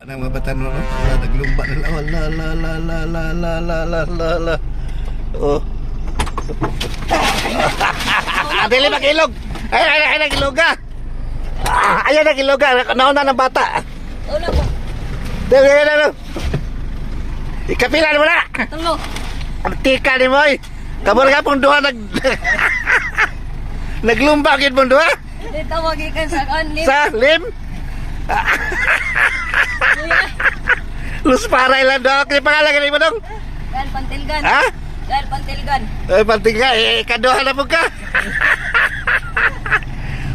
Anong mga bata no? Naglumba na lang. La. Oh. Dili magilog. Ay nagilog ka. Ayan nagilog ka. Nauna ng bata. Ulo po. Dili. Ikapilan mo na. Tulo. Ang tika ni Moy. Kabor ka pong duha naglumba gid mong duha. Dito magikan sa kanlim. Sa lim. Lus paray lang doon. Kaya pangalan mo dong? Gal Pantilgan. Ha? Gal Pantilgan. Ay, pantiga. Kaduha na po ka.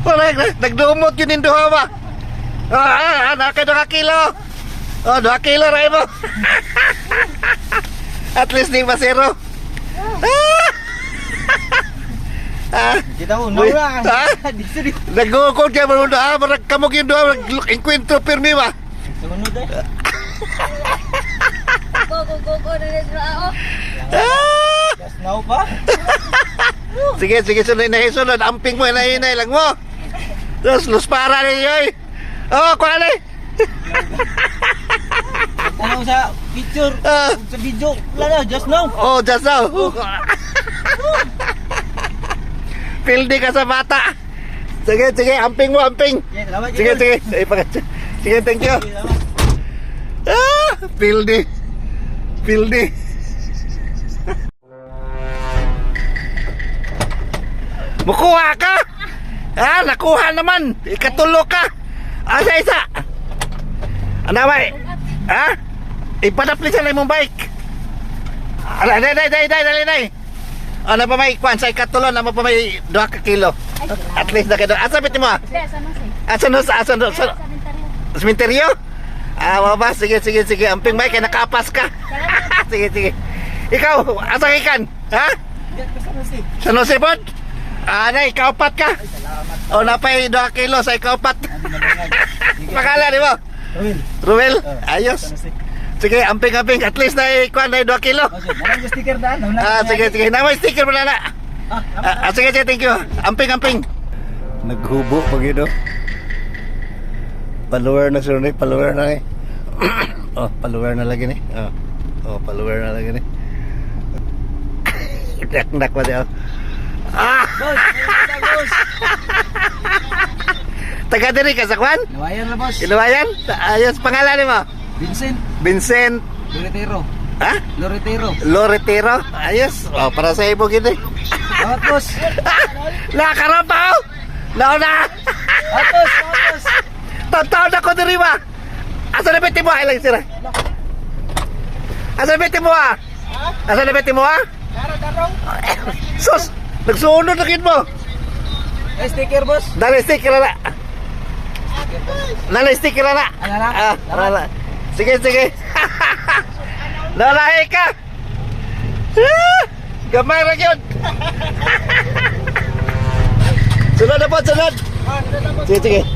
Wala, nagdumot yun yung duha ba? Naka 2 kilo. 2 kilo rin mo. At least di masero. Kita mo, naura. Nagukod kayo mo doon. Marag kamog yung doon. Encuentro pirmi ba? Sunod eh. Go na nila ako. Just now pa? Sige, sunod. Amping mo, hinay lang mo. Terus, lus para ninyo eh. Kuha na eh. Ano sa picture? Sa video? Wala na, just now. Just now. Pildi ka sa bata. Sige, amping mo. Salamat, Sige. Sige, thank you. Pildi. Mukuha ka. Nakuha naman. Ikatulo ka. Isa. Ano ba? Ipadapli sa mong bike. Dali. Ano pa may kwan sa ikatulo na mo pa may 2 kilo. At least na kayo. Asa bitin mo? Asa no? Sementeryo? Ba? Sige. Amping may kaya nakapas ka. Sige. Ikaw, asa ikan? Ha? Sa Jose Pod? Ikaw pat ka? Napay 2 kilo sa ikaw pat. Pakala di mo? Ruel? Ayos. Sige, amping. At least na ikuan na 2 kilo. Narang yung sticker daan. Sige. Namay sticker mo na. Sige, thank you. Amping. Naghubo pag ito. Follower na sila follower na eh. Follower na lagi ni. Follower na lagi ni. Nak pa diyo. Boss! Taga diri ka sa kwan? Nawayan na, boss. Iluwayan? Ayos, pangalan mo? Vincent. Loretero. Ha? Loretero. Ayos. Para sa ibo gini. Salamat, boss. Nakarapaw. Nauna. Boss. Tataon ako diri ba? Asa na beti mo? Ay lang sira. Asa na beti mo? Asa na beti mo? Darong. Sus! Nagsuunod na kid mo. Sticker, boss. Dali sticker na. Nala sticker na. Nala. Sige. Nalahi ka. Gamay ra gyud. Sunod na po. Sige.